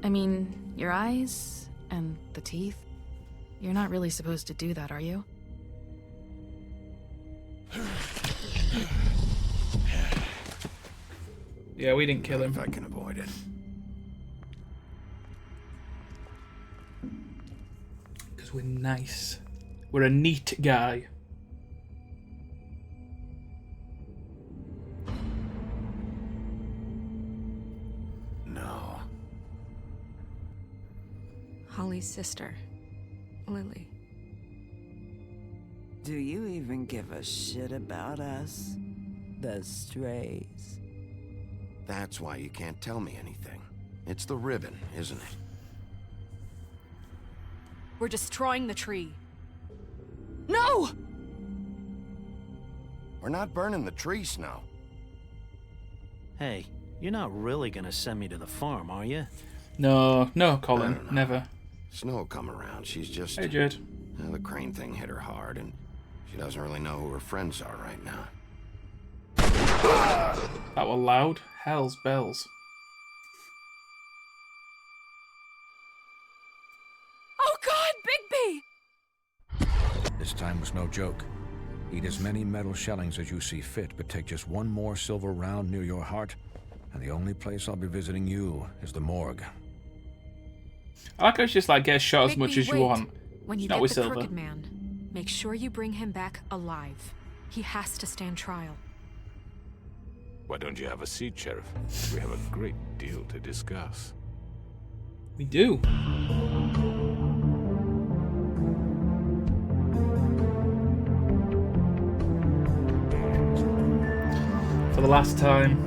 I mean, your eyes and the teeth. You're not really supposed to do that, are you? Yeah, we didn't kill him. If I can avoid it. Because we're nice. We're a neat guy. No. Holly's sister, Lily. Do you even give a shit about us? The strays. That's why you can't tell me anything. It's the ribbon, isn't it? We're destroying the tree. No! We're not burning the tree, Snow. Hey, you're not really gonna send me to the farm, are you? No, I don't Colin, know. never. Snow will come around. She's just... Hey, Jed. The crane thing hit her hard, and she doesn't really know who her friends are right now. That was loud. Hell's bells. Oh God, Bigby! This time was no joke. Eat as many metal shellings as you see fit, but take just one more silver round near your heart, and the only place I'll be visiting you is the morgue. I like how it's just like get shot as Bigby, much as you wait. want. When you Not get with the Silver. Crooked Man, make sure you bring him back alive. He has to stand trial. Why don't you have a seat, Sheriff? We have a great deal to discuss. We do. For the last time.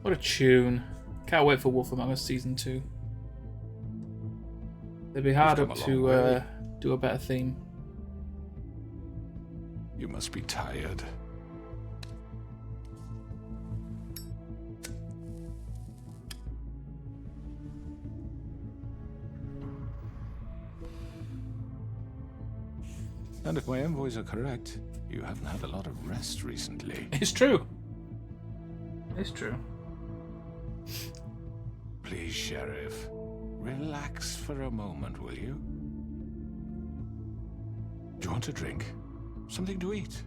What a tune. Can't wait for Wolf Among Us Season 2. They'd be hard We've up come a to long way. do a better theme. You must be tired. And if my envoys are correct, you haven't had a lot of rest recently. It's true. It's true. Please, Sheriff, relax for a moment, will you? Do you want a drink? Something to eat?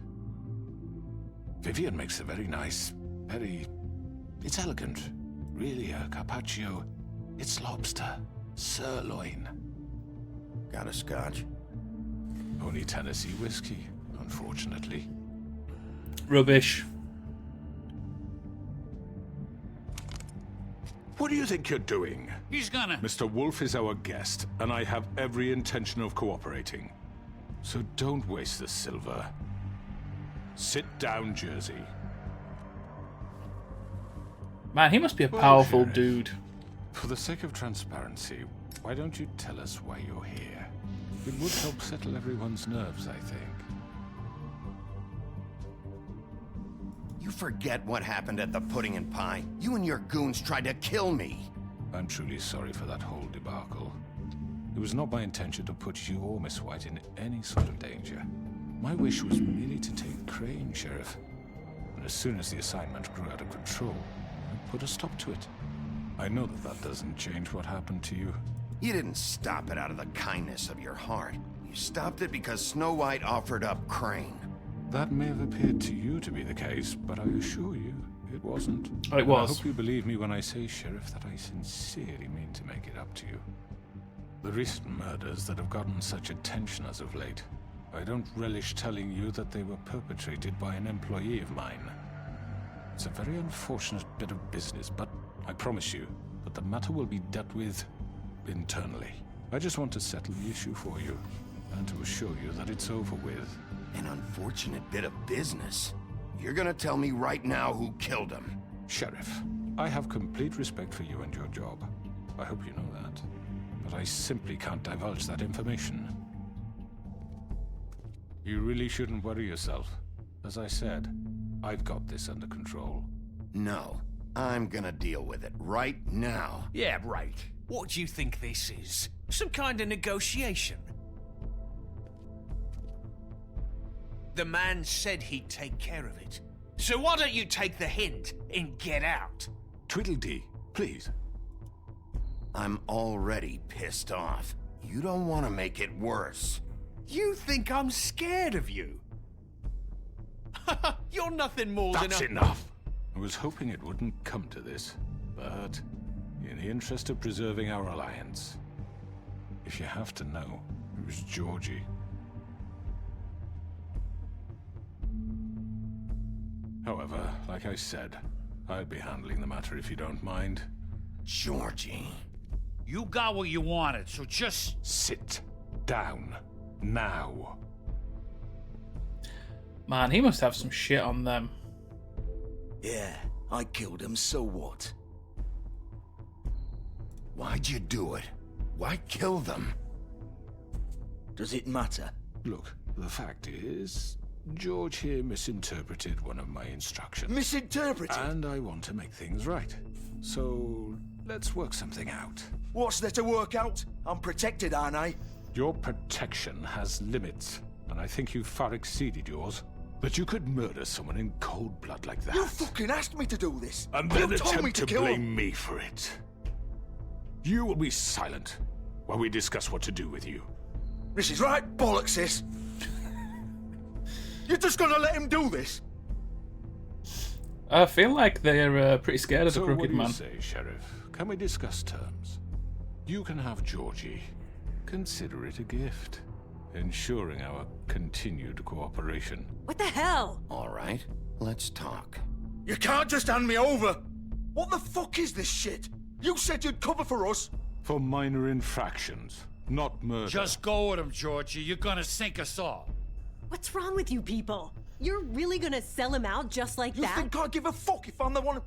Vivian makes a very nice, it's elegant. Really a carpaccio. It's lobster, sirloin. Got a scotch? Only Tennessee whiskey, unfortunately. Rubbish. What do you think you're doing? He's gonna... Mr. Wolf is our guest, and I have every intention of cooperating. So don't waste the silver. Sit down, Jersey. Man, he must be a Well, powerful Sheriff, dude. For the sake of transparency, why don't you tell us why you're here? It would help settle everyone's nerves, I think. You forget what happened at the Pudding and Pie. You and your goons tried to kill me. I'm truly sorry for that whole debacle. It was not my intention to put you or Miss White in any sort of danger. My wish was merely to take Crane, Sheriff. And as soon as the assignment grew out of control, I put a stop to it. I know that that doesn't change what happened to you. You didn't stop it out of the kindness of your heart. You stopped it because Snow White offered up Crane. That may have appeared to you to be the case, but I assure you, it wasn't. Oh, it And was. I hope you believe me when I say, Sheriff, that I sincerely mean to make it up to you. The recent murders that have gotten such attention as of late, I don't relish telling you that they were perpetrated by an employee of mine. It's a very unfortunate bit of business, but I promise you that the matter will be dealt with internally. I just want to settle the issue for you, and to assure you that it's over with. An unfortunate bit of business. You're gonna tell me right now who killed him. Sheriff, I have complete respect for you and your job. I hope you know that. But I simply can't divulge that information. You really shouldn't worry yourself. As I said, I've got this under control. No, I'm gonna deal with it right now. Yeah, right. What do you think this is? Some kind of negotiation? The man said he'd take care of it. So why don't you take the hint and get out? Tweedledee, please. I'm already pissed off. You don't want to make it worse. You think I'm scared of you? You're nothing more than That's a... enough! I was hoping it wouldn't come to this, but in the interest of preserving our alliance, if you have to know, it was Georgie. However, like I said, I'll be handling the matter if you don't mind. Georgie. You got what you wanted, so just... Sit down. Now. Man, he must have some shit on them. Yeah, I killed him, so what? Why'd you do it? Why kill them? Does it matter? Look, the fact is, George here misinterpreted one of my instructions. Misinterpreted? And I want to make things right. So, let's work something out. What's there to work out? I'm protected, aren't I? Your protection has limits, and I think you've far exceeded yours. But you could murder someone in cold blood like that. You fucking asked me to do this! And then you told me attempt to to kill blame him. me for it. You will be silent while we discuss what to do with you. This is right bollocks, this! You're just gonna let him do this? I feel like they're pretty scared of the So what crooked do you man. say, Sheriff? Can we discuss terms? You can have Georgie. Consider it a gift, ensuring our continued cooperation. What the hell? All right, let's talk. You can't just hand me over! What the fuck is this shit? You said you'd cover for us! For minor infractions, not murder. Just go with him, Georgie. You're gonna sink us all. What's wrong with you people? You're really gonna sell him out just like You that? think I give a fuck if I'm the one...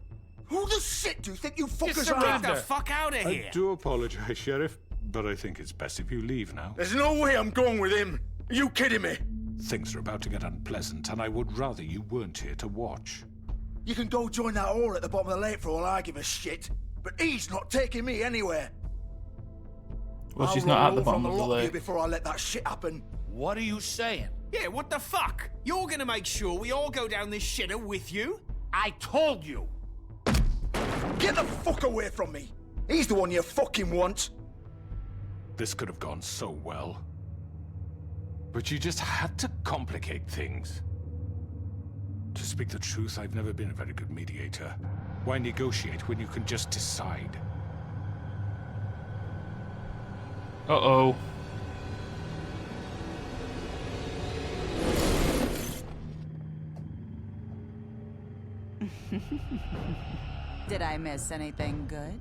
Who the shit do you think you fuckers are? surrender. After? The fuck out of I do apologize, Sheriff, but I think it's best if you leave now. There's no way I'm going with him. Are you kidding me? Things are about to get unpleasant, and I would rather you weren't here to watch. You can go join that whore at the bottom of the lake for all I give a shit. But he's not taking me anywhere. Well, she's I'll not roll at the over bottom on of the lot here lake. before I let that shit happen. What are you saying? Yeah, what the fuck? You're gonna make sure we all go down this shitter with you? I told you. Get the fuck away from me! He's the one you fucking want! This could have gone so well. But you just had to complicate things. To speak the truth, I've never been a very good mediator. Why negotiate when you can just decide? Uh-oh. Did I miss anything good?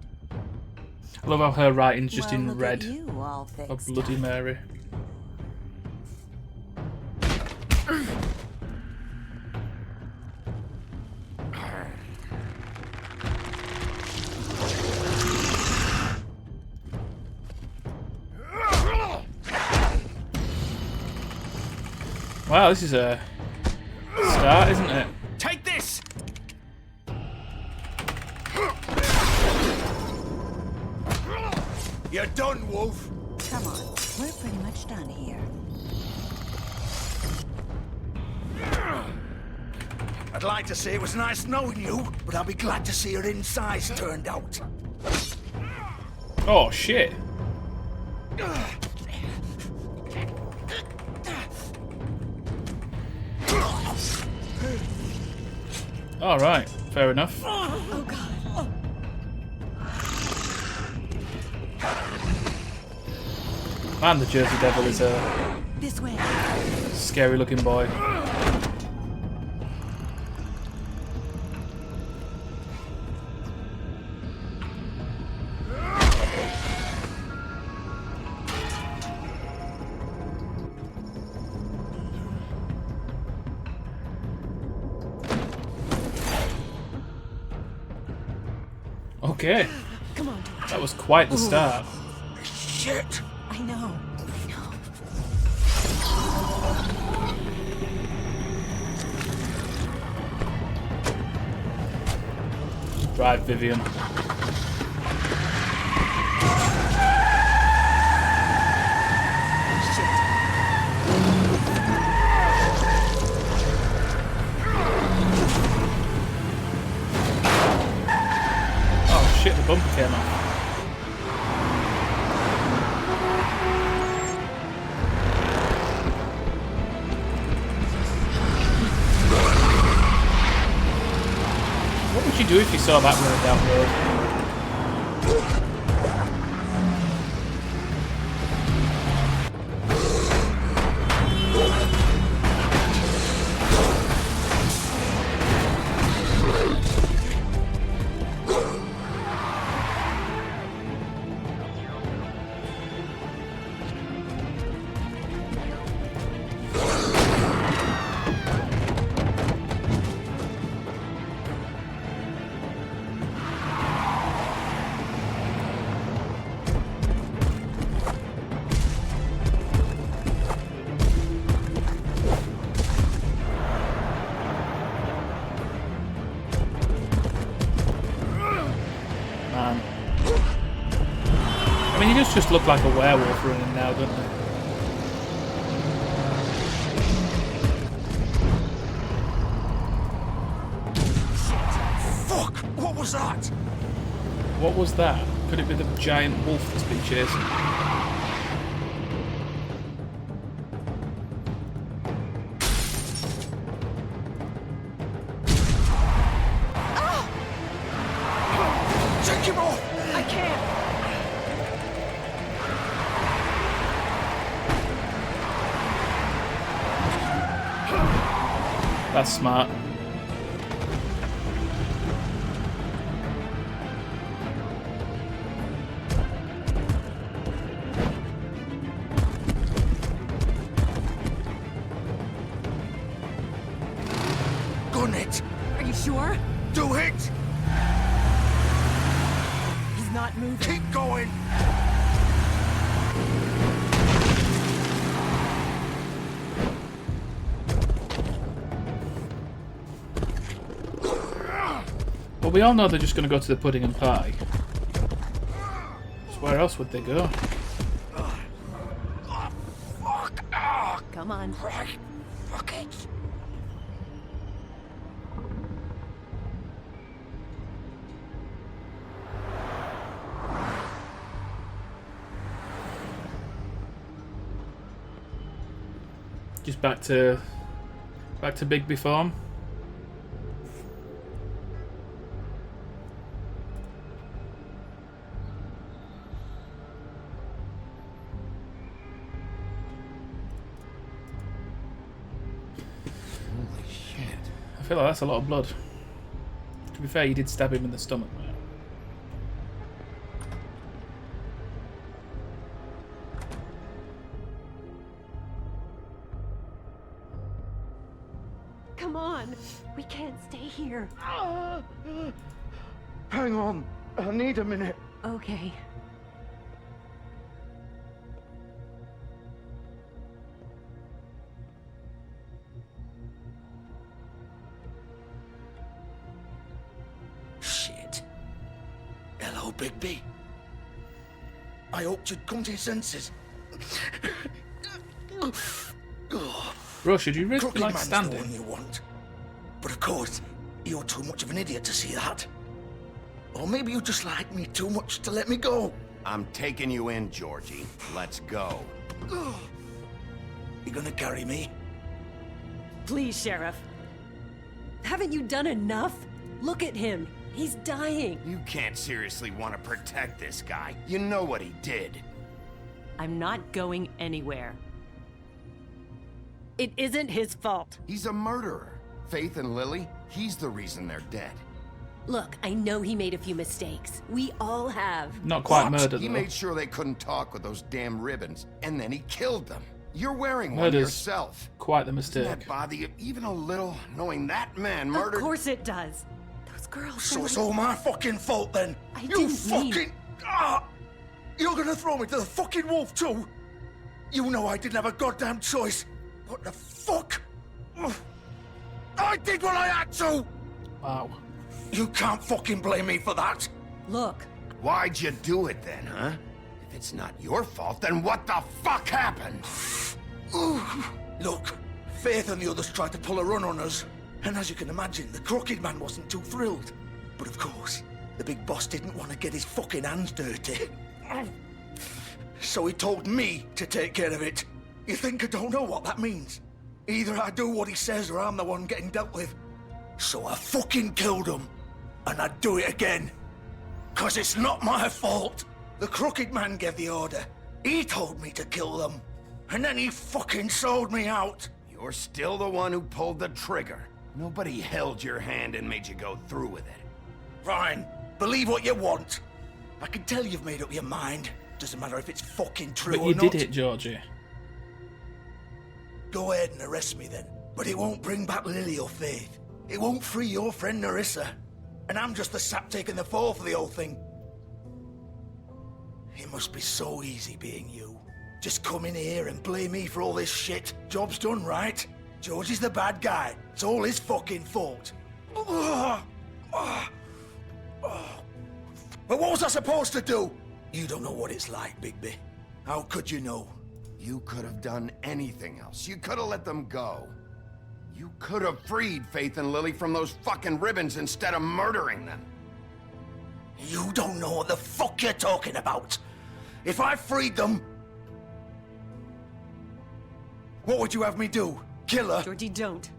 I love how her writing's just Well, in look red. at you, all Oh, fixed Bloody up. Mary. Wow, this is a start, isn't it? Take this! You're done, Wolf! Come on, we're pretty much done here. I'd like to say it was nice knowing you, but I'll be glad to see your insides turned out. Oh, shit. Alright, fair enough. Oh god. Man, the Jersey Devil is a This way. scary looking boy. Okay. Come on, George. That was quite the start. Shit! I know. Drive, Vivian. Oh shit, the bumper came off. What would you do if you saw that road down the road? Man. I mean, he does just look like a werewolf running now, doesn't he? Fuck! What was that? What was that? Could it be the giant wolf that's been chasing? Take him off! I can't. That's smart. Gun it! Are you sure? Do it! He's not moving. Keep going! Well, we all know they're just going to go to the pudding and pie. So where else would they go? Come on. Right. Fuck it. Just back to Bigby Farm. Holy shit. I feel like that's a lot of blood. To be fair, you did stab him in the stomach, man. Come on. We can't stay here. Hang on. I need a minute. Okay. Shit. Hello, Bigby. I hoped you'd come to your senses. Bro, should you really Crooked like man's standing? the one you want. But of course, you're too much of an idiot to see that. Or maybe you just like me too much to let me go. I'm taking you in, Georgie. Let's go. You gonna carry me? Please, Sheriff. Haven't you done enough? Look at him. He's dying. You can't seriously want to protect this guy. You know what he did. I'm not going anywhere. It isn't his fault. He's a murderer. Faith and Lily, he's the reason they're dead. Look, I know he made a few mistakes. We all have. Not quite What? murder, He though. made sure they couldn't talk with those damn ribbons, and then he killed them. You're wearing one Murder's yourself. quite the Doesn't mistake. that bother you even a little, knowing that man murdered? Of course it does. Those girl. So it's all my fucking fault then. I You didn't fucking... mean- You're gonna throw me to the fucking wolf too? You know I didn't have a goddamn choice. What the fuck? I did what I had to! Wow. You can't fucking blame me for that. Look. Why'd you do it then, huh? If it's not your fault, then what the fuck happened? Look, Faith and the others tried to pull a run on us. And as you can imagine, the Crooked Man wasn't too thrilled. But of course, the big boss didn't want to get his fucking hands dirty. So he told me to take care of it. You think I don't know what that means? Either I do what he says or I'm the one getting dealt with. So I fucking killed him. And I'd do it again. 'Cause it's not my fault. The Crooked Man gave the order. He told me to kill them. And then he fucking sold me out. You're still the one who pulled the trigger. Nobody held your hand and made you go through with it. Fine. Believe what you want. I can tell you've made up your mind. Doesn't matter if it's fucking true But or you not. did it, Georgie. Go ahead and arrest me then. But it won't bring back Lily or Faith. It won't free your friend Narissa. And I'm just the sap taking the fall for the whole thing. It must be so easy being you. Just come in here and blame me for all this shit. Job's done, right? Georgie's the bad guy. It's all his fucking fault. But what was I supposed to do? You don't know what it's like, Bigby. How could you know? You could have done anything else. You could have let them go. You could have freed Faith and Lily from those fucking ribbons instead of murdering them. You don't know what the fuck you're talking about. If I freed them... What would you have me do? Kill her? Georgie, don't.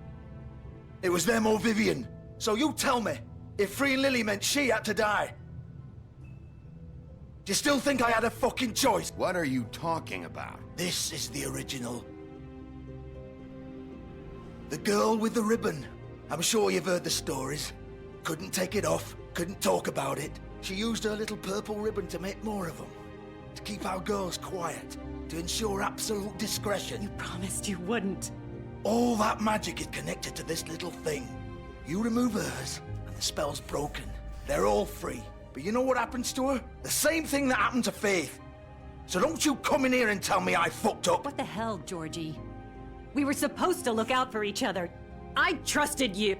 It was them or Vivian. So you tell me, if freeing Lily meant she had to die. Do you still think I had a fucking choice? What are you talking about? This is the original. The girl with the ribbon. I'm sure you've heard the stories. Couldn't take it off, couldn't talk about it. She used her little purple ribbon to make more of them. To keep our girls quiet. To ensure absolute discretion. You promised you wouldn't. All that magic is connected to this little thing. You remove hers, and the spell's broken. They're all free. But you know what happens to her? The same thing that happened to Faith. So don't you come in here and tell me I fucked up. What the hell, Georgie? We were supposed to look out for each other. I trusted you.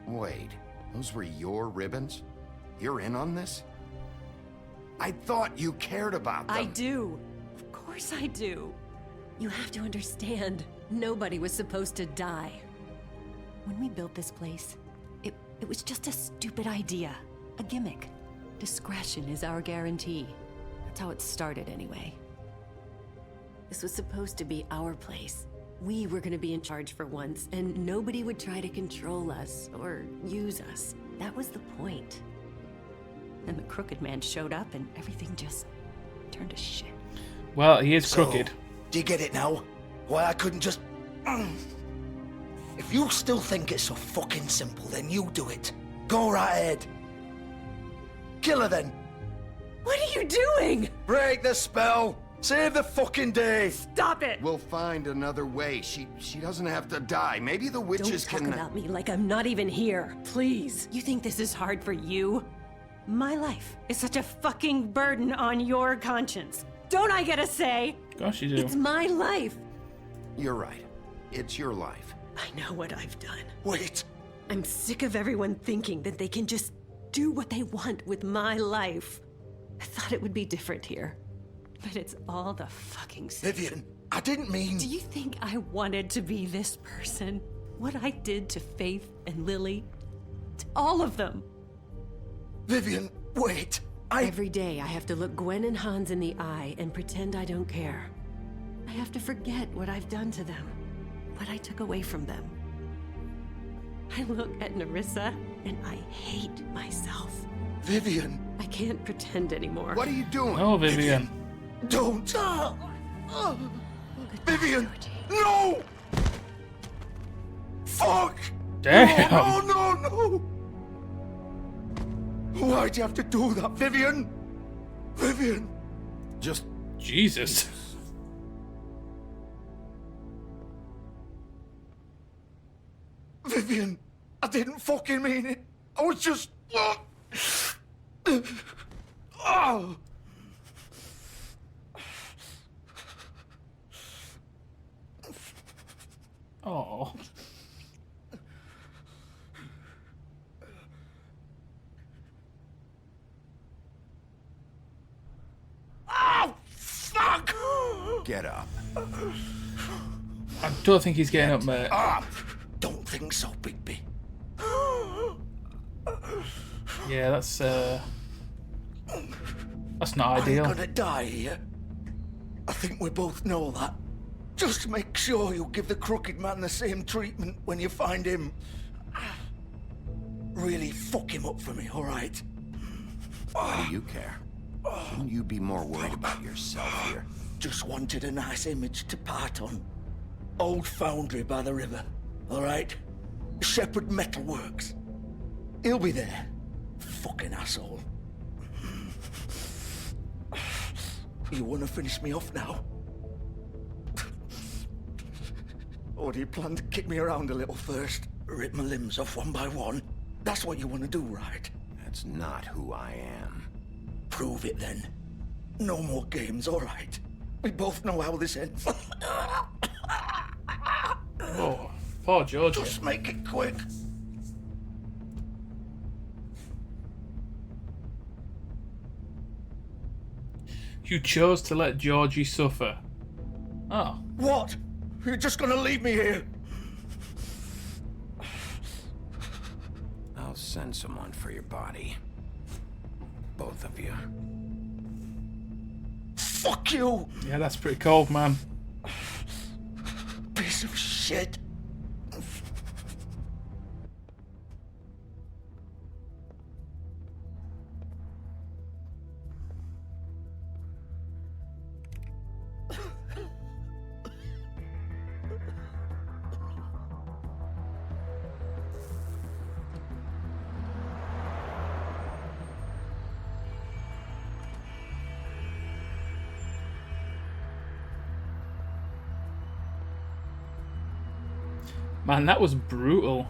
Wait, those were your ribbons? You're in on this? I thought you cared about them. I do. Of course I do. You have to understand, nobody was supposed to die. When we built this place, it was just a stupid idea. A gimmick. Discretion is our guarantee. That's how it started anyway. This was supposed to be our place. We were gonna be in charge for once, and nobody would try to control us or use us. That was the point. And the Crooked Man showed up and everything just turned to shit. Well, he is crooked. Do you get it now? Why I couldn't just... If you still think it's so fucking simple, then you do it. Go right ahead. Kill her then. What are you doing? Break the spell. Save the fucking day. Stop it. We'll find another way. She doesn't have to die. Maybe the witches Don't talk can... about me like I'm not even here. Please. You think this is hard for you? My life is such a fucking burden on your conscience. Don't I get a say? Gosh, you do. It's my life. You're right. It's your life. I know what I've done. Wait. I'm sick of everyone thinking that they can just do what they want with my life. I thought it would be different here. But it's all the fucking same. Vivian, I didn't mean... Do you think I wanted to be this person? What I did to Faith and Lily? To all of them. Vivian, wait. Every day I have to look Gwen and Hans in the eye and pretend I don't care. I have to forget what I've done to them. What I took away from them. I look at Narissa and I hate myself. Vivian. I can't pretend anymore. What are you doing? Oh, Vivian. Don't. Vivian. No. Fuck. Damn. No. Why'd you have to do that, Vivian? Vivian. Just... Jesus. Vivian, I didn't fucking mean it. I was just... Oh! Oh. Oh, fuck! Get up. I don't think he's getting up, mate. Up! Don't think so, Bigby. Yeah, that's not ideal. I'm gonna die here. I think we both know that. Just make sure you give the crooked man the same treatment when you find him. Really fuck him up for me, alright? Why do you care? Shouldn't you be more worried about yourself here? Just wanted a nice image to part on. Old foundry by the river, alright? Shepherd Metalworks. He'll be there. Fucking asshole. You wanna finish me off now? Or do you plan to kick me around a little first? Rip my limbs off one by one? That's what you wanna do, right? That's not who I am. Prove it then. No more games, alright? We both know how this ends. Oh, poor George. Just make it quick. You chose to let Georgie suffer. Oh. What? You're just gonna leave me here? I'll send someone for your body. Both of you. Fuck you! Yeah, that's pretty cold, man. Piece of shit. Man, that was brutal.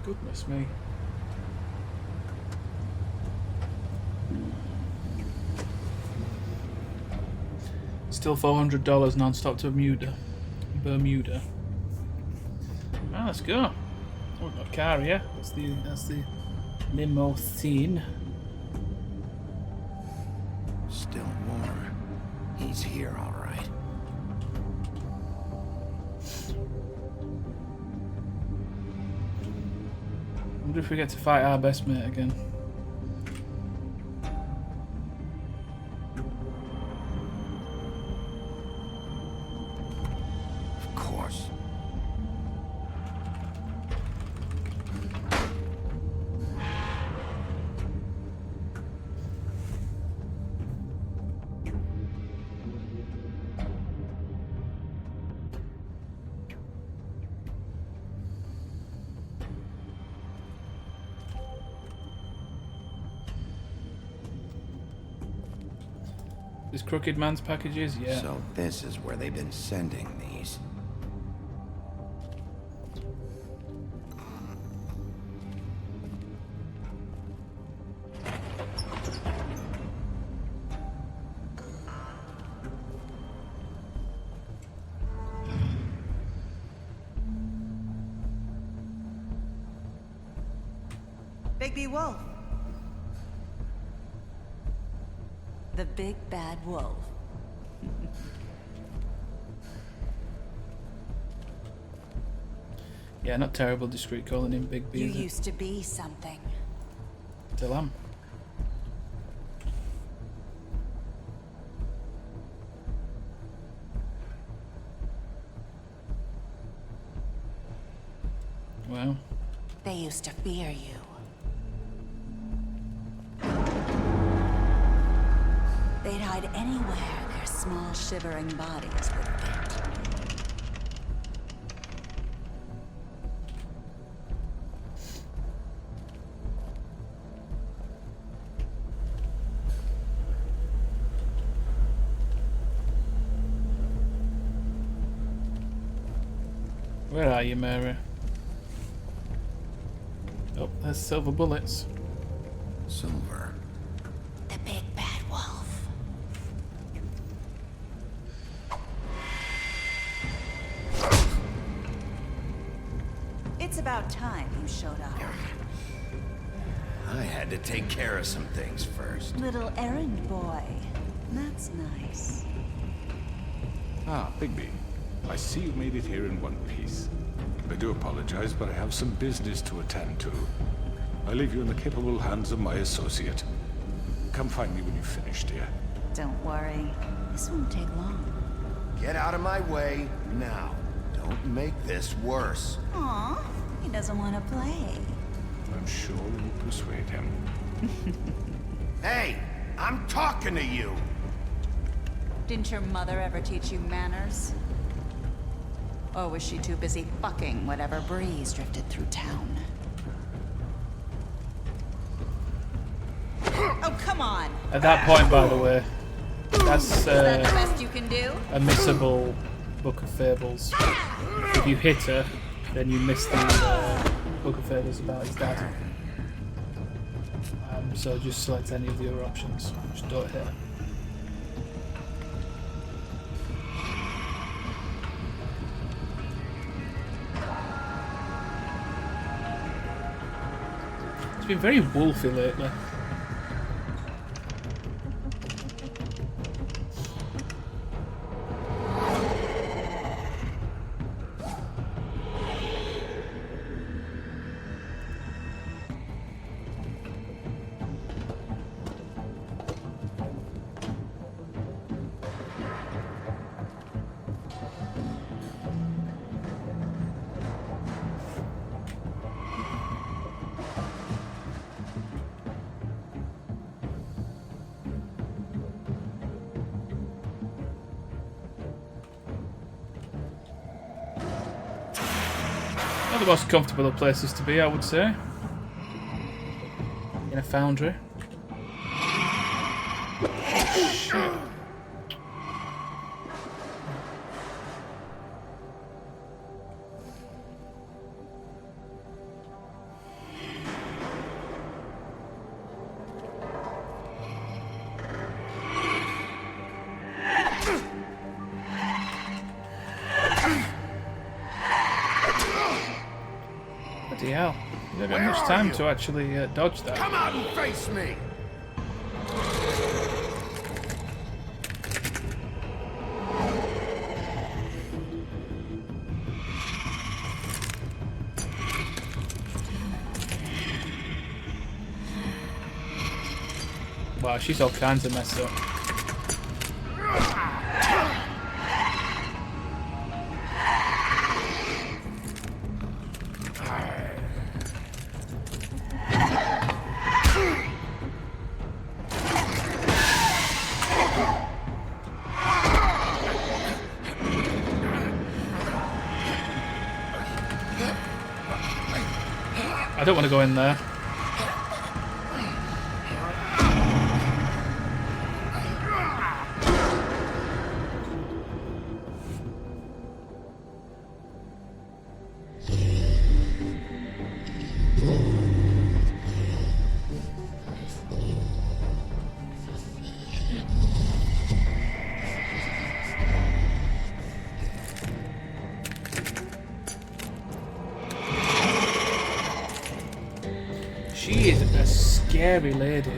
Goodness me. Still $400 non-stop to Bermuda. Ah, let's go. Oh, we've got a car here. That's the limousine. Still warm. He's here, all right. I wonder if we get to fight our best mate again. Of course. This Crooked Man's packages, yeah. So this is where they've been sending these. Bigby Wolf. The big bad wolf. Yeah, not terrible discreet calling him Big B. You used to be something. Still am. Well. They used to fear you. They'd hide anywhere their small, shivering bodies would fit. Where are you, Mary? Oh, there's silver bullets. Silver. The big bad wolf. It's about time you showed up. I had to take care of some things first. Little errand boy. That's nice. Ah, Bigby. I see you made it here in one piece. I do apologize, but I have some business to attend to. I leave you in the capable hands of my associate. Come find me when you've finished, dear. Don't worry. This won't take long. Get out of my way now. Don't make this worse. Aw, he doesn't want to play. I'm sure you'll persuade him. Hey, I'm talking to you. Didn't your mother ever teach you manners? Or was she too busy fucking whatever breeze drifted through town? Oh, come on! At that point, by the way, that's Is that the best you can do? a missable Book of Fables. If you hit her, then you miss the Book of Fables about his dad. So just select any of the other options. Just don't hit her. It's been very wolfy lately. Not the most comfortable of places to be, I would say. In a foundry. Shit. Bloody hell. You don't have much time to actually dodge that. Come out and face me! Wow, she's all kinds of messed up. I don't want to go in there. She is a scary lady.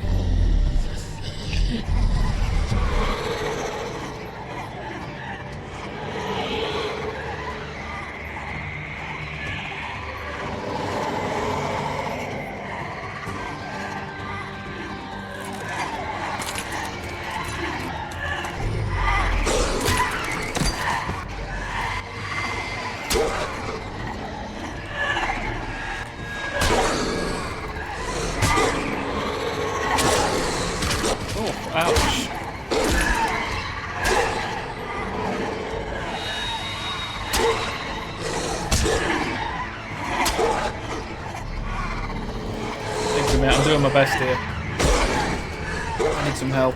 Ouch. Thank you, mate. I'm doing my best here. I need some help.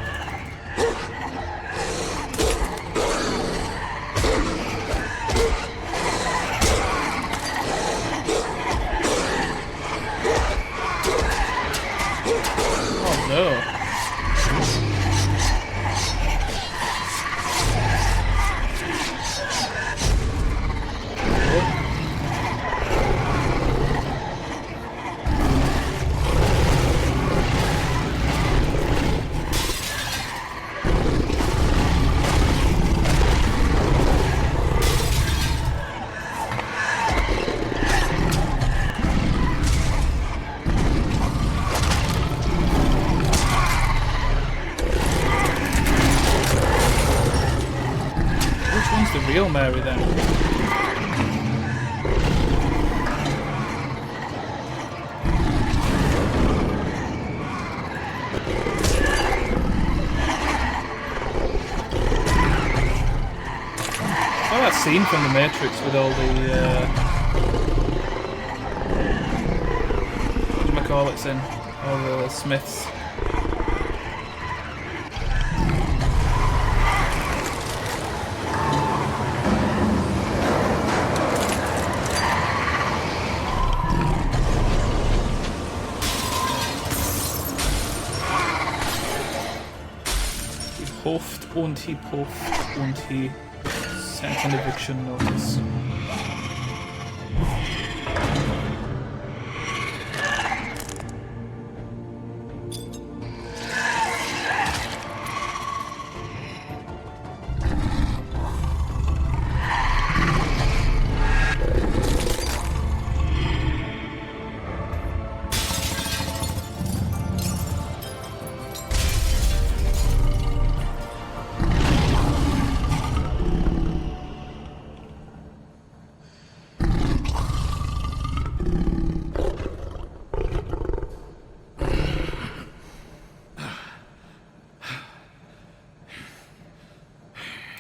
kill Mary then. Oh, that scene from The Matrix with all the whatchamacallits in, all the Smiths. He puffed und he sent an eviction notice.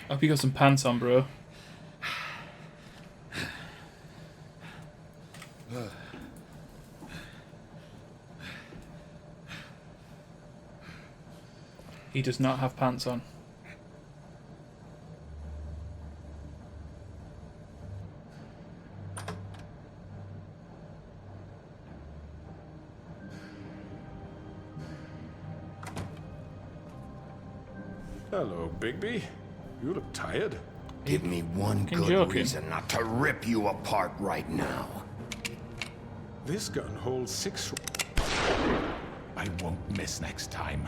I hope you got some pants on, bro. He does not have pants on. Hello, Bigby. You look tired. Give me one good reason not to rip you apart right now. This gun holds 6... I won't miss next time.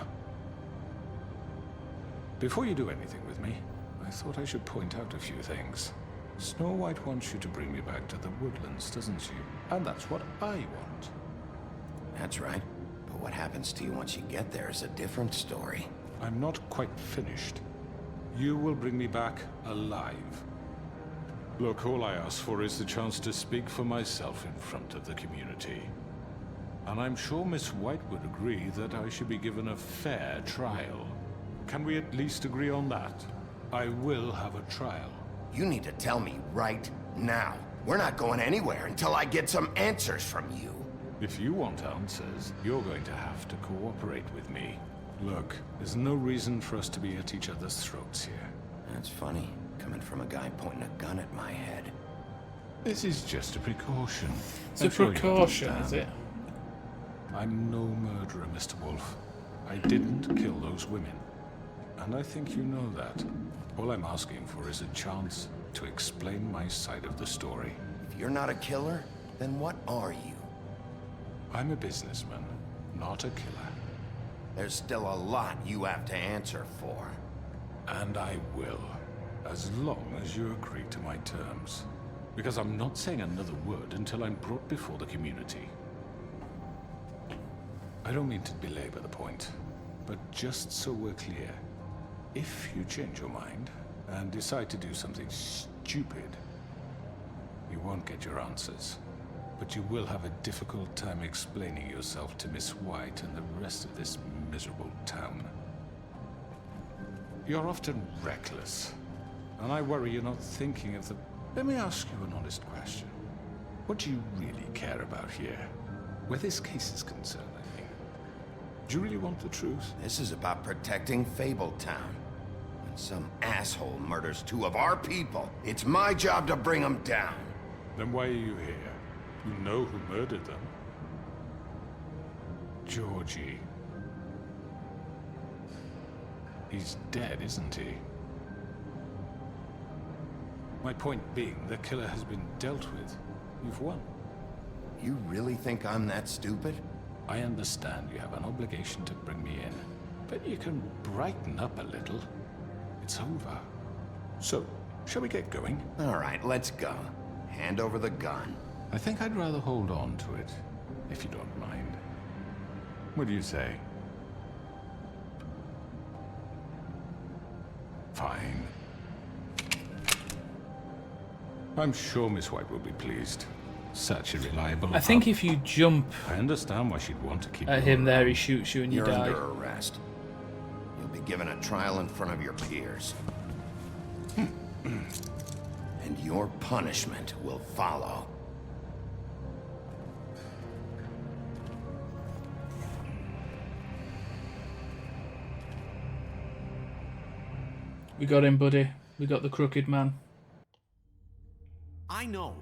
Before you do anything with me, I thought I should point out a few things. Snow White wants you to bring me back to the woodlands, doesn't she? And that's what I want. That's right. But what happens to you once you get there is a different story. I'm not quite finished. You will bring me back alive. Look, all I ask for is the chance to speak for myself in front of the community. And I'm sure Miss White would agree that I should be given a fair trial. Can we at least agree on that? I will have a trial. You need to tell me right now. We're not going anywhere until I get some answers from you. If you want answers, you're going to have to cooperate with me. Look, there's no reason for us to be at each other's throats here. That's funny, coming from a guy pointing a gun at my head. This is just a precaution. It's a precaution, is it? I'm no murderer, Mr. Wolf. I didn't kill those women. And I think you know that. All I'm asking for is a chance to explain my side of the story. If you're not a killer, then what are you? I'm a businessman, not a killer. There's still a lot you have to answer for. And I will, as long as you agree to my terms. Because I'm not saying another word until I'm brought before the community. I don't mean to belabor the point, but just so we're clear, if you change your mind and decide to do something stupid, you won't get your answers. But you will have a difficult time explaining yourself to Miss White and the rest of this miserable town. You're often reckless, and I worry you're not thinking of the... Let me ask you an honest question. What do you really care about here? Where this case is concerned, I mean. Do you really want the truth? This is about protecting Fabletown. When some asshole murders two of our people, it's my job to bring them down. Then why are you here? You know who murdered them. Georgie. He's dead, isn't he? My point being, the killer has been dealt with. You've won. You really think I'm that stupid? I understand you have an obligation to bring me in, but you can brighten up a little. It's over. So, shall we get going? All right, let's go. Hand over the gun. I think I'd rather hold on to it, if you don't mind. What do you say? Fine. I'm sure Miss White will be pleased. Such a reliable... I think if you jump I understand why she'd want to keep at him there, he shoots you and you You're die. under arrest. You'll be given a trial in front of your peers. And your punishment will follow. We got him, buddy. We got the crooked man. I know.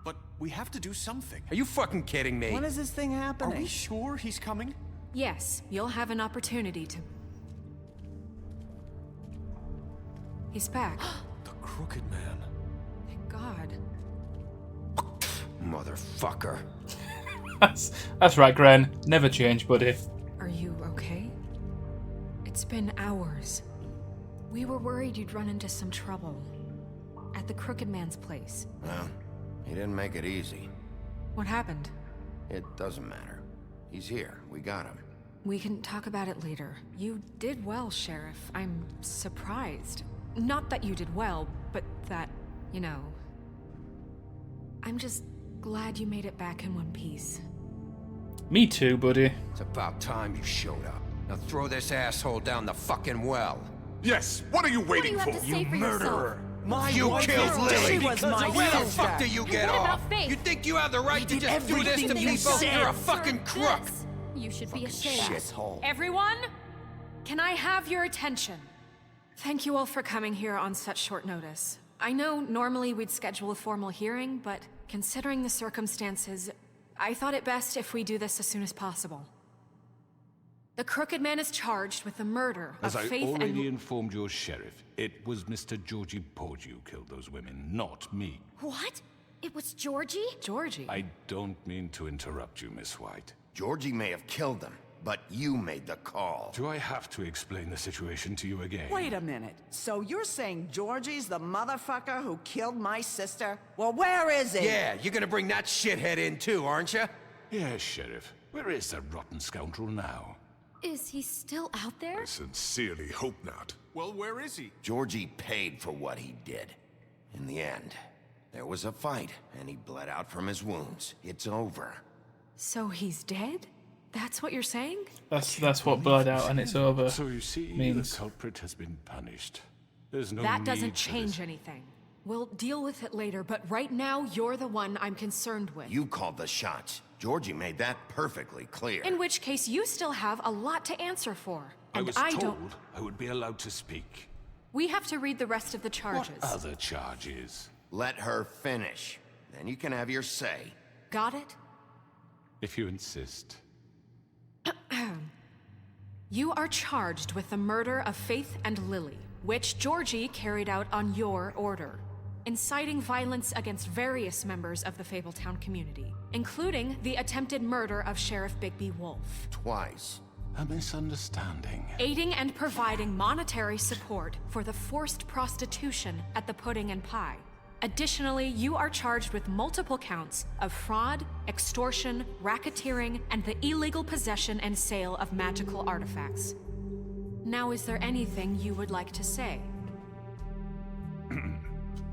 But we have to do something. Are you fucking kidding me? When is this thing happening? Are we sure he's coming? Yes, you'll have an opportunity to... He's back. The Crooked Man. Thank God. Motherfucker. That's right, Gren. Never change, buddy. Are you okay? It's been hours. We were worried you'd run into some trouble. At the Crooked Man's place. Well, he didn't make it easy. What happened? It doesn't matter. He's here. We got him. We can talk about it later. You did well, Sheriff. I'm surprised. Not that you did well, but that, you know... I'm just glad you made it back in one piece. Me too, buddy. It's about time you showed up. Now throw this asshole down the fucking well. Yes, what are you waiting for? You murderer! You killed Lily! She was my Where the sister. fuck do you get What about off? Faith? You think you have the right to did just do this to everything you people? said. You're a fucking crook! You should be ashamed. Shithole. Everyone, can I have your attention? Thank you all for coming here on such short notice. I know normally we'd schedule a formal hearing, but considering the circumstances, I thought it best if we do this as soon as possible. The Crooked Man is charged with the murder As of I Faith already and... informed your sheriff, it was Mr. Georgie Porgy who killed those women, not me. What? It was Georgie? Georgie? I don't mean to interrupt you, Miss White. Georgie may have killed them, but you made the call. Do I have to explain the situation to you again? Wait a minute. So you're saying Georgie's the motherfucker who killed my sister? Well, where is he? Yeah, you're gonna bring that shithead in too, aren't you? Yes, Sheriff. Where is that rotten scoundrel now? Is he still out there? I sincerely hope not. Well, where is he? Georgie paid for what he did. In the end, there was a fight, and he bled out from his wounds. It's over. So he's dead? That's what you're saying? That's what blood out and it's over. So you see, means. the culprit has been punished. There's no That need doesn't for change this. anything. We'll deal with it later, but right now, you're the one I'm concerned with. You called the shots. Georgie made that perfectly clear. In which case, you still have a lot to answer for. I And was I told don't... I would be allowed to speak. We have to read the rest of the charges. What other charges? Let her finish. Then you can have your say. Got it? If you insist. You are charged with the murder of Faith and Lily, which Georgie carried out on your order, inciting violence against various members of the Fabletown community, including the attempted murder of Sheriff Bigby Wolf. Twice. A misunderstanding. Aiding and providing monetary support for the forced prostitution at the Pudding and Pie. Additionally, you are charged with multiple counts of fraud, extortion, racketeering, and the illegal possession and sale of magical artifacts. Now, is there anything you would like to say?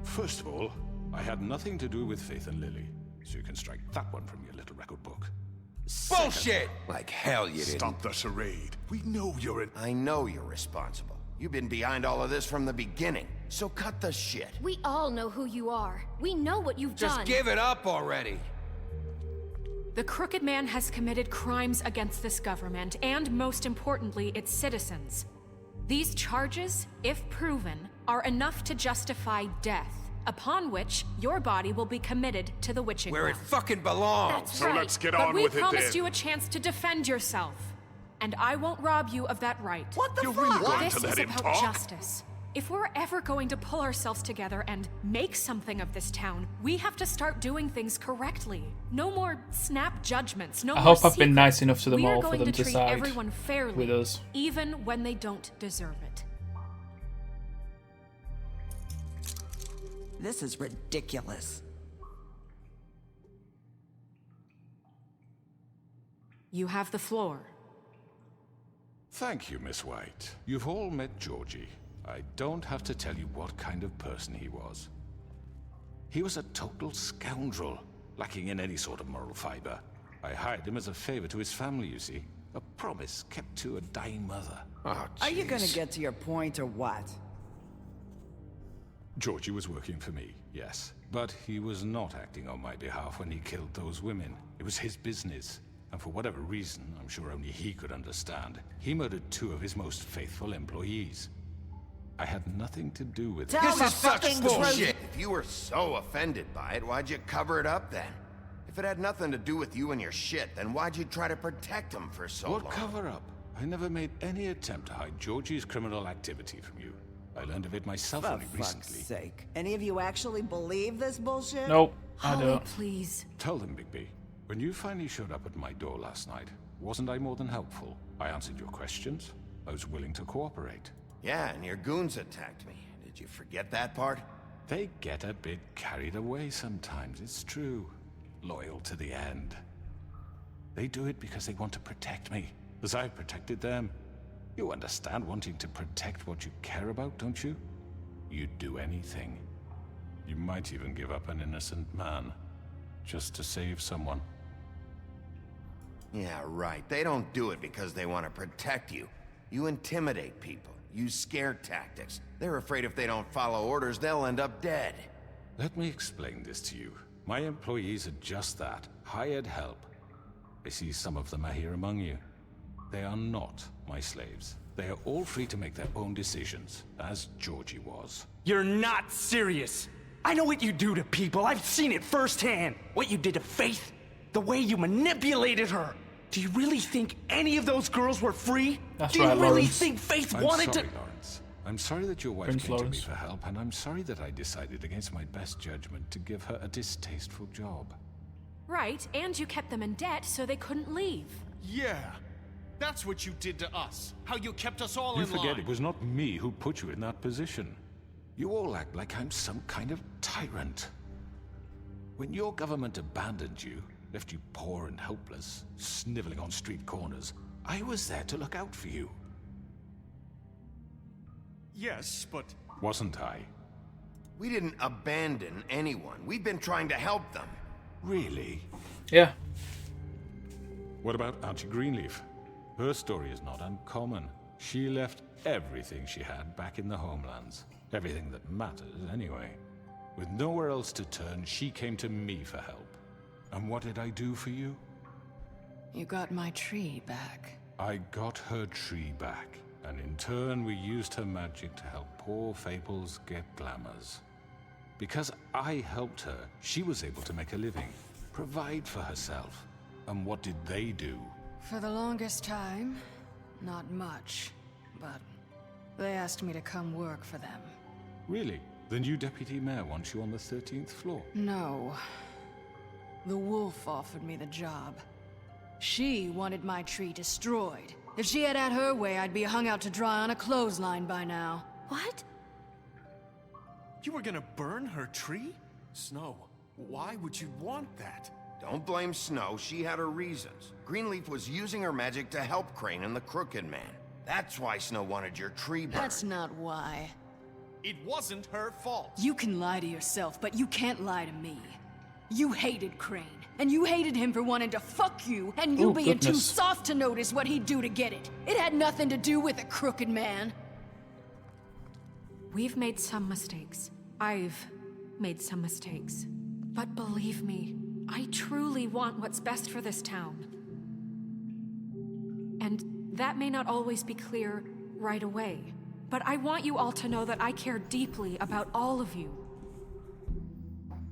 First of all, I had nothing to do with Faith and Lily, so you can strike that one from your little record book. Bullshit! Like hell you didn't. Stop the charade. We know you're an... I know you're responsible. You've been behind all of this from the beginning, so cut the shit. We all know who you are. We know what you've Just done. give it up already. The Crooked Man has committed crimes against this government, and most importantly, its citizens. These charges, if proven, are enough to justify death, upon which your body will be committed to the witching Where it well. fucking belongs. That's So right. let's get But on we with it promised then. you a chance to defend yourself, and I won't rob you of that right. What the You're fuck? really going This to let is him about talk? justice. If we're ever going to pull ourselves together and make something of this town, we have to start doing things correctly. No more snap judgments, no I more hope I've been secrets. nice enough to them We are all for going them to to treat side everyone fairly, with us. even when they don't deserve it. This is ridiculous. You have the floor. Thank you, Miss White. You've all met Georgie. I don't have to tell you what kind of person he was. He was a total scoundrel, lacking in any sort of moral fiber. I hired him as a favor to his family, you see. A promise kept to a dying mother. Oh, Are you gonna get to your point or what? Georgie was working for me, yes. But he was not acting on my behalf when he killed those women. It was his business. And for whatever reason, I'm sure only he could understand, he murdered 2 of his most faithful employees. I had nothing to do with it. This is such bullshit! If you were so offended by it, why'd you cover it up then? If it had nothing to do with you and your shit, then why'd you try to protect him for so long? What cover up? I never made any attempt to hide Georgie's criminal activity from you. I learned of it myself only recently. For fuck's sake. Any of you actually believe this bullshit? Nope, I Holly, don't. please. Tell them, Bigby. When you finally showed up at my door last night, wasn't I more than helpful? I answered your questions. I was willing to cooperate. Yeah, and your goons attacked me. Did you forget that part? They get a bit carried away sometimes, it's true. Loyal to the end. They do it because they want to protect me, as I've protected them. You understand wanting to protect what you care about, don't you? You'd do anything. You might even give up an innocent man, just to save someone. Yeah, right. They don't do it because they want to protect you. You intimidate people, use scare tactics. They're afraid if they don't follow orders, they'll end up dead. Let me explain this to you. My employees are just that, hired help. I see some of them are here among you. They are not my slaves. They are all free to make their own decisions, as Georgie was. You're not serious. I know what you do to people. I've seen it firsthand. What you did to Faith. The way you manipulated her. Do you really think any of those girls were free? That's Do you right, really Lawrence. think Faith I'm wanted sorry, to... Lawrence. I'm sorry that your wife Prince came Lawrence. to me for help, and I'm sorry that I decided against my best judgment to give her a distasteful job. Right, and you kept them in debt so they couldn't leave. Yeah. That's what you did to us. How you kept us all You in forget line. it was not me who put you in that position. You all act like I'm some kind of tyrant. When your government abandoned you, left you poor and helpless, sniveling on street corners, I was there to look out for you. Yes, but... Wasn't I? We didn't abandon anyone. We've been trying to help them. Really? Yeah. What about Auntie Greenleaf? Her story is not uncommon. She left everything she had back in the homelands. Everything that matters, anyway. With nowhere else to turn, she came to me for help. And what did I do for you? You got my tree back. I got her tree back, and in turn we used her magic to help poor Faples get glamours. Because I helped her, she was able to make a living, provide for herself. And what did they do? For the longest time, not much, but they asked me to come work for them. Really? The new deputy mayor wants you on the 13th floor? No. The wolf offered me the job. She wanted my tree destroyed. If she had her way, I'd be hung out to dry on a clothesline by now. What? You were gonna burn her tree? Snow, why would you want that? Don't blame Snow, she had her reasons. Greenleaf was using her magic to help Crane and the Crooked Man. That's why Snow wanted your tree burned. That's not why. It wasn't her fault. You can lie to yourself, but you can't lie to me. You hated Crane, and you hated him for wanting to fuck you, and you being too soft to notice what he'd do to get it. It had nothing to do with a Crooked Man. We've made some mistakes. I've made some mistakes. But believe me, I truly want what's best for this town. And that may not always be clear right away, but I want you all to know that I care deeply about all of you.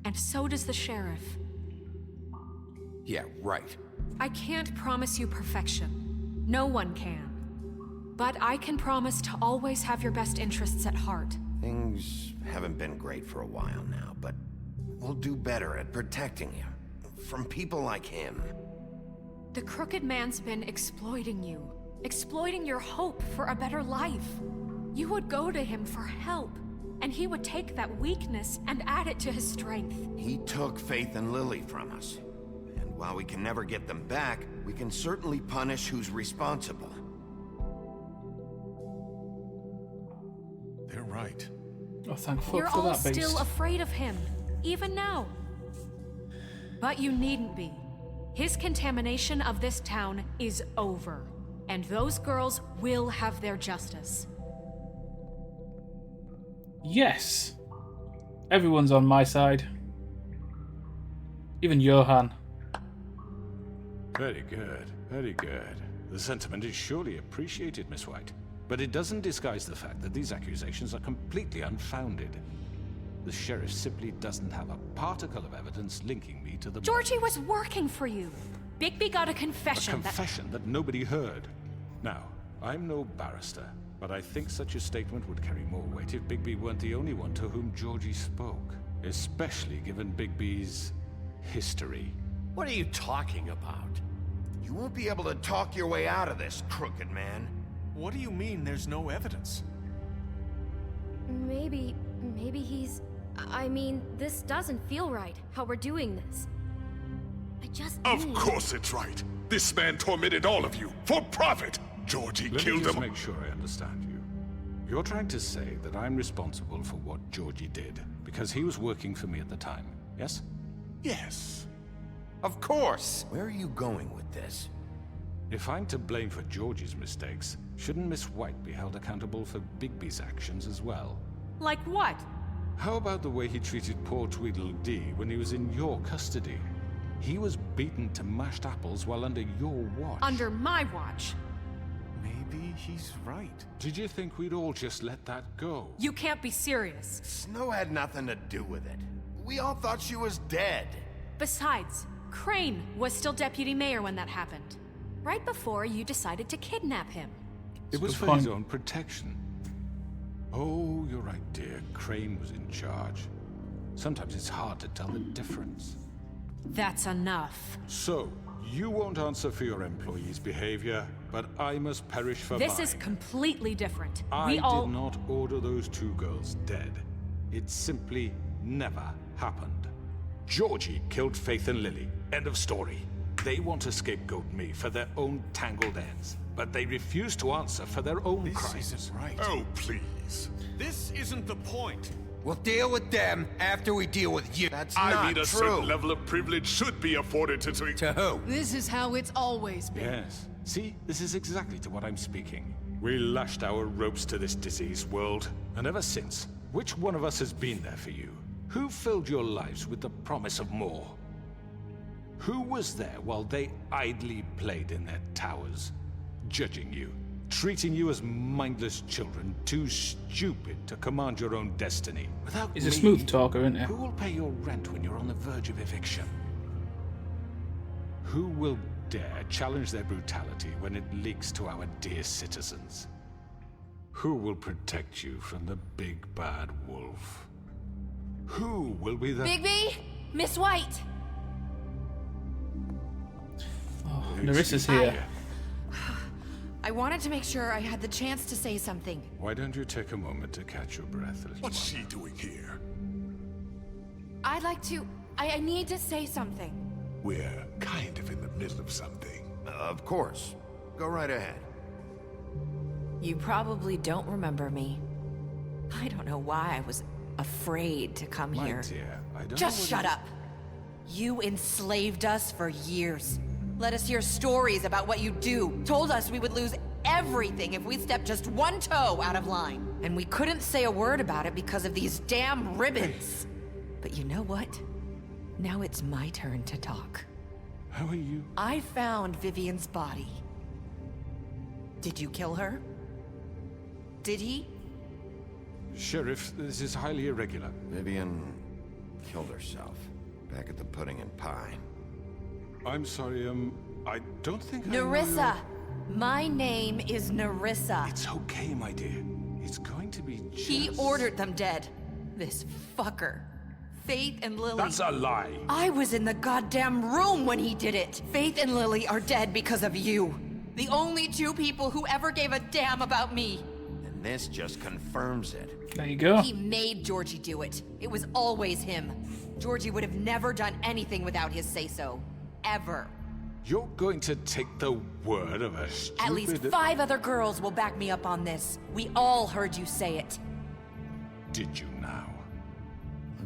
And so does the sheriff. Yeah, right. I can't promise you perfection. No one can. But I can promise to always have your best interests at heart. Things haven't been great for a while now, but we'll do better at protecting you. From people like him. The Crooked Man's been exploiting you. Exploiting your hope for a better life. You would go to him for help, and he would take that weakness and add it to his strength. He took Faith and Lily from us. And while we can never get them back, we can certainly punish who's responsible. They're right. Oh, thank fuck You're for all that, Beast. still afraid of him. even now. But you needn't be. His contamination of this town is over, and those girls will have their justice. Yes. Everyone's on my side. Even Johan. Very good, very good. The sentiment is surely appreciated, Miss White. But it doesn't disguise the fact that these accusations are completely unfounded. The sheriff simply doesn't have a particle of evidence linking me to the... Georgie was working for you. Bigby got a confession. A confession that nobody heard. Now, I'm no barrister, but I think such a statement would carry more weight if Bigby weren't the only one to whom Georgie spoke. Especially given Bigby's history. What are you talking about? You won't be able to talk your way out of this, crooked man. What do you mean there's no evidence? Maybe he's... I mean, this doesn't feel right, how we're doing this. I just Of course it's right. This man tormented all of you, for profit! Georgie killed Let him. me just make sure I understand you. You're trying to say that I'm responsible for what Georgie did, because he was working for me at the time, yes? Yes. Of course! Where are you going with this? If I'm to blame for Georgie's mistakes, shouldn't Miss White be held accountable for Bigby's actions as well? Like what? How about the way he treated poor Tweedledee when he was in your custody? He was beaten to mashed apples while under your watch. Under my watch. Maybe he's right. Did you think we'd all just let that go? You can't be serious. Snow had nothing to do with it. We all thought she was dead. Besides, Crane was still deputy mayor when that happened. Right before you decided to kidnap him. It was for his own protection. Oh, you're right, dear. Crane was in charge. Sometimes it's hard to tell the difference. That's enough. So, you won't answer for your employees' behavior, but I must perish for This mine. is completely different. I did not order those two girls dead. It simply never happened. Georgie killed Faith and Lily. End of story. They want to scapegoat me for their own tangled ends, but they refuse to answer for their own crimes. This isn't right. Oh, please. This isn't the point. We'll deal with them after we deal with you. That's I not mean, a true. certain level of privilege should be afforded to... To who? This is how it's always been. Yes. See, this is exactly to what I'm speaking. We lashed our ropes to this diseased world, and ever since, which one of us has been there for you? Who filled your lives with the promise of more? Who was there while they idly played in their towers, judging you, treating you as mindless children, too stupid to command your own destiny? Without He's me, a smooth talker, isn't he? Who will pay your rent when you're on the verge of eviction? Who will dare challenge their brutality when it leaks to our dear citizens? Who will protect you from the big bad wolf? Who will be the... Bigby! Miss White! Oh, Nerissa's here. I wanted to make sure I had the chance to say something. Why don't you take a moment to catch your breath a little? What's she doing here? I'd like to... I need to say something. We're kind of in the middle of something. Of course. Go right ahead. You probably don't remember me. I don't know why I was afraid to come My here. dear, I don't Just know shut up. You enslaved us for years. Let us hear stories about what you do. Told us we would lose everything if we stepped just one toe out of line. And we couldn't say a word about it because of these damn ribbons. But you know what? Now it's my turn to talk. How are you? I found Vivian's body. Did you kill her? Did he? Sheriff, this is highly irregular. Vivian killed herself back at the Pudding and Pie. I'm sorry, I don't think I know Nerissa! My name is Nerissa. It's okay, my dear. It's going to be just... He ordered them dead. This fucker. Faith and Lily. That's a lie. I was in the goddamn room when he did it. Faith and Lily are dead because of you. The only two people who ever gave a damn about me. And this just confirms it. There you go. He made Georgie do it. It was always him. Georgie would have never done anything without his say-so. Ever. You're going to take the word of a stupid... At least 5 other girls will back me up on this. We all heard you say it. Did you now?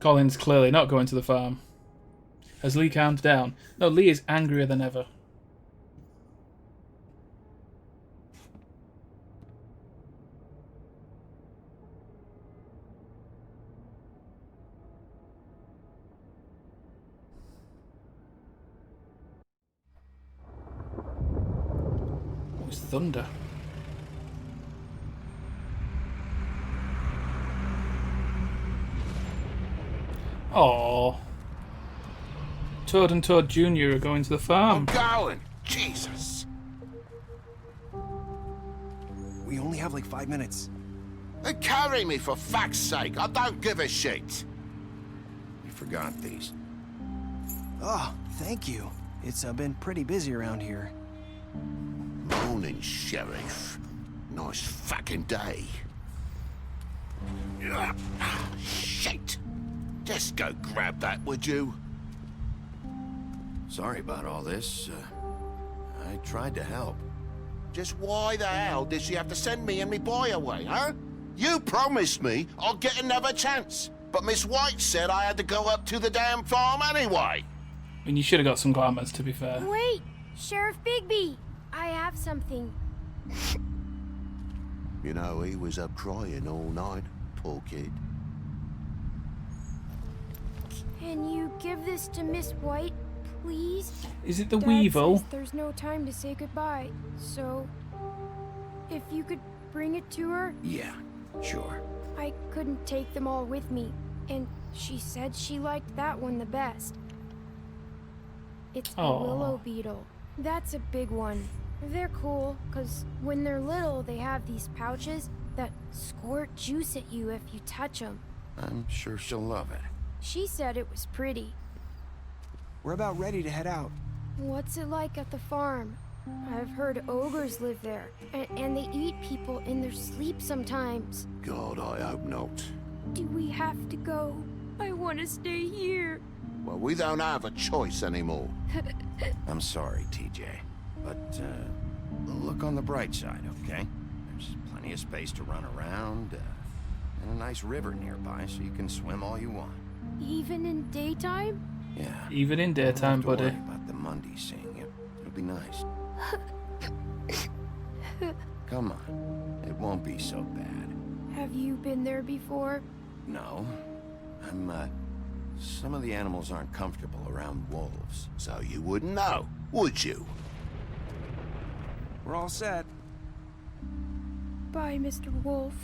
Colin's clearly not going to the farm. Has Lee calmed down? No, Lee is angrier than ever. It's thunder. Oh, Toad and Toad Jr. are going to the farm. I'm going. Jesus. We only have like 5 minutes. Then carry me for fuck's sake. I don't give a shit. You forgot these. Oh, thank you. It's been pretty busy around here. Morning, Sheriff. Nice fucking day. Shit. Just go grab that, would you? Sorry about all this. I tried to help. Just why the hell did she have to send me and me boy away, huh? You promised me I'll get another chance. But Miss White said I had to go up to the damn farm anyway. I mean, you should have got some garments, to be fair. Wait, Sheriff Bigby. I have something. You know, he was up crying all night, poor kid. Can you give this to Miss White, please? Is it the Dad Weevil? says there's no time to say goodbye, so if you could bring it to her. Yeah, sure. I couldn't take them all with me, and she said she liked that one the best. It's a willow beetle. That's a big one. They're cool, because when they're little, they have these pouches that squirt juice at you if you touch them. I'm sure she'll love it. She said it was pretty. We're about ready to head out. What's it like at the farm? I've heard ogres live there, and they eat people in their sleep sometimes. God, I hope not. Do we have to go? I want to stay here. Well, we don't have a choice anymore. I'm sorry, TJ. But, look on the bright side, okay? There's plenty of space to run around, and a nice river nearby so you can swim all you want. Even in daytime? Yeah. Even in daytime, Don't buddy. worry about the Mundies seeing you. It'll be nice. Come on. It won't be so bad. Have you been there before? No. Some of the animals aren't comfortable around wolves. So you wouldn't know, would you? We're all set. Bye, Mr. Wolf.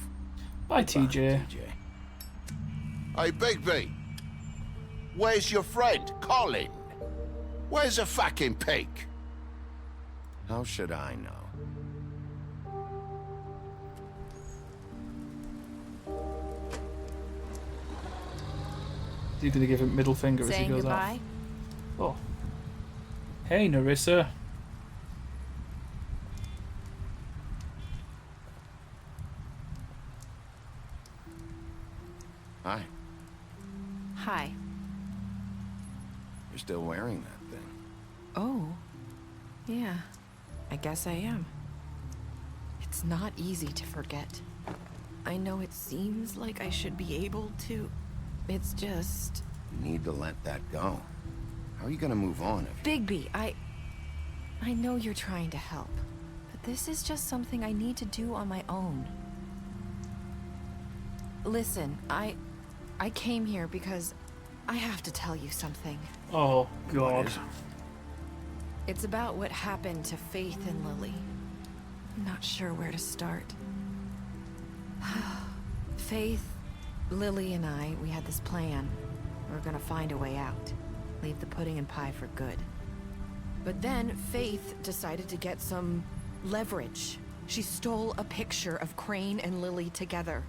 Bye, TJ. Hey, Bigby. Where's your friend, Colin? Where's the fucking pig? How should I know? He's going to give him middle finger as he Saying goes goodbye? off. Oh. Hey, Narissa. Hi. Hi. You're still wearing that thing. Oh. Yeah. I guess I am. It's not easy to forget. I know it seems like I should be able to. It's just... You need to let that go. How are you gonna move on if... Bigby, I know you're trying to help, but this is just something I need to do on my own. Listen, I came here because I have to tell you something. Oh, God. It's about what happened to Faith and Lily. I'm not sure where to start. Faith, Lily, and I, we had this plan. We were gonna find a way out. Leave the pudding and pie for good. But then Faith decided to get some leverage. She stole a picture of Crane and Lily together.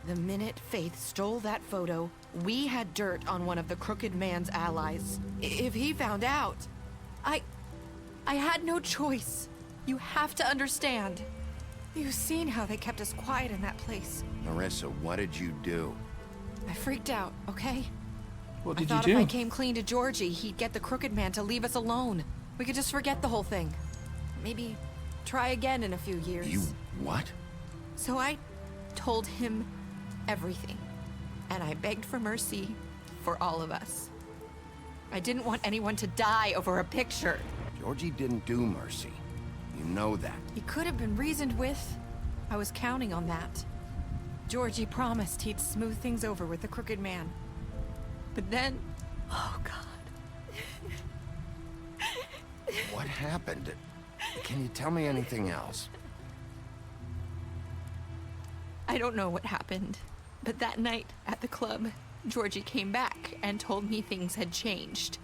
The minute Faith stole that photo, we had dirt on one of the Crooked Man's allies. If he found out, I had no choice. You have to understand. You've seen how they kept us quiet in that place. Marissa, what did you do? I freaked out, okay? What did I thought you do? if I came clean to Georgie, he'd get the Crooked Man to leave us alone. We could just forget the whole thing. Maybe try again in a few years. You what? So I told him everything. And I begged for mercy for all of us. I didn't want anyone to die over a picture. Georgie didn't do mercy. You know that. He could have been reasoned with. I was counting on that. Georgie promised he'd smooth things over with the crooked man. But then... Oh, God. What happened? Can you tell me anything else? I don't know what happened. But that night at the club, Georgie came back and told me things had changed.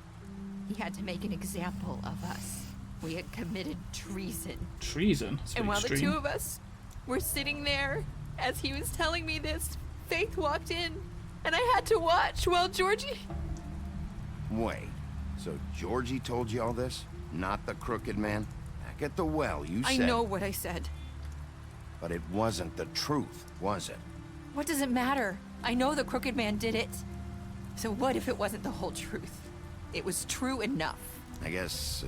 He had to make an example of us. We had committed treason. Treason? That's And while extreme. the two of us were sitting there, as he was telling me this, Faith walked in, and I had to watch while Georgie... Wait, so Georgie told you all this? Not the crooked man? Back at the well, you said... I know what I said. But it wasn't the truth, was it? What does it matter? I know the crooked man did it. So what if it wasn't the whole truth? It was true enough. I guess...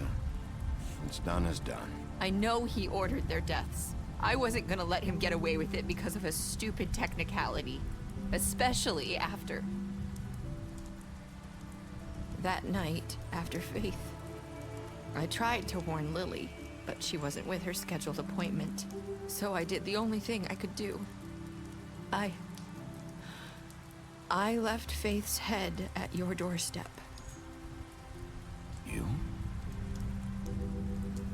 what's done is done. I know he ordered their deaths. I wasn't gonna let him get away with it because of a stupid technicality. Especially after... that night, after Faith. I tried to warn Lily, but she wasn't with her scheduled appointment. So I did the only thing I could do. I left Faith's head at your doorstep. You?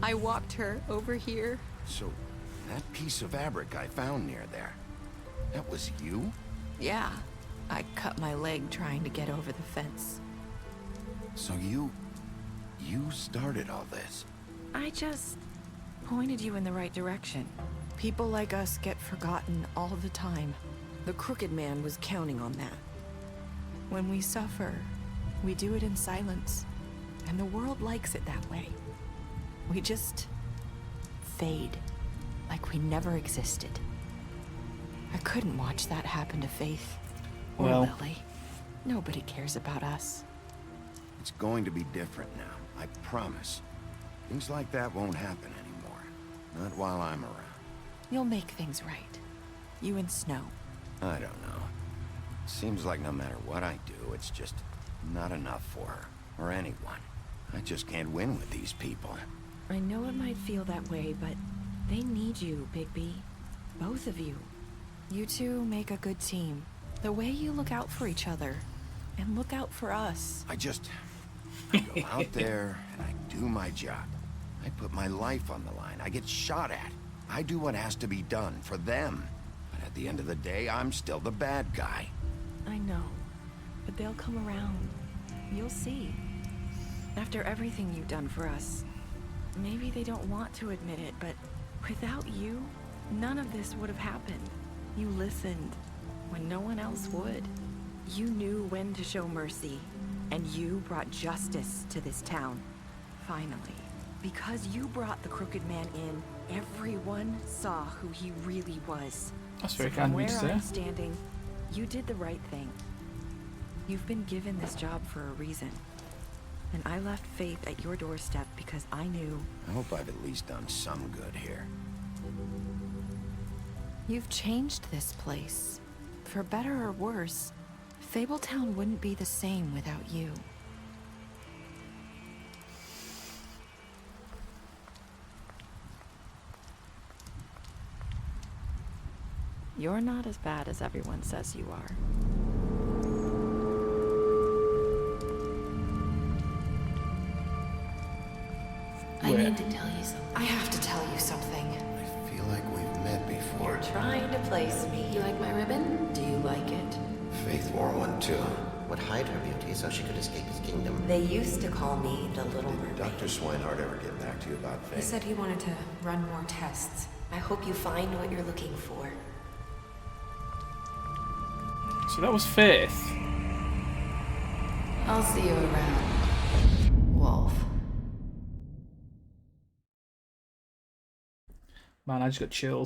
I walked her over here. So, that piece of fabric I found near there, that was you? Yeah, I cut my leg trying to get over the fence. So you started all this? I just pointed you in the right direction. People like us get forgotten all the time. The crooked man was counting on that. When we suffer, we do it in silence. And the world likes it that way. We just fade, like we never existed. I couldn't watch that happen to Faith or Lily. Nobody cares about us. It's going to be different now, I promise. Things like that won't happen anymore. Not while I'm around. You'll make things right. You and Snow. I don't know. Seems like no matter what I do, it's just not enough for her, or anyone. I just can't win with these people. I know it might feel that way, but they need you, Bigby. Both of you. You two make a good team. The way you look out for each other, and look out for us. I go out there, and I do my job. I put my life on the line. I get shot at. I do what has to be done for them. But at the end of the day, I'm still the bad guy. I know, but they'll come around. You'll see. After everything you've done for us, maybe they don't want to admit it, but without you, none of this would have happened. You listened when no one else would. You knew when to show mercy, and you brought justice to this town. Finally. Because you brought the crooked man in, everyone saw who he really was. That's very kind of me to say. From where I'm standing, you did the right thing. You've been given this job for a reason. And I left Faith at your doorstep because I knew... I hope I've at least done some good here. You've changed this place. For better or worse, Fabletown wouldn't be the same without you. You're not as bad as everyone says you are. I need to tell you something. I have to tell you something. I feel like we've met before. You're trying to place me. You like my ribbon? Do you like it? Faith wore one too. Would hide her beauty so she could escape his kingdom. They used to call me the Little Mermaid. Did Dr. Swinehart ever get back to you about Faith? He said he wanted to run more tests. I hope you find what you're looking for. So that was Faith. I'll see you around, Wolf. Man, I just got chills.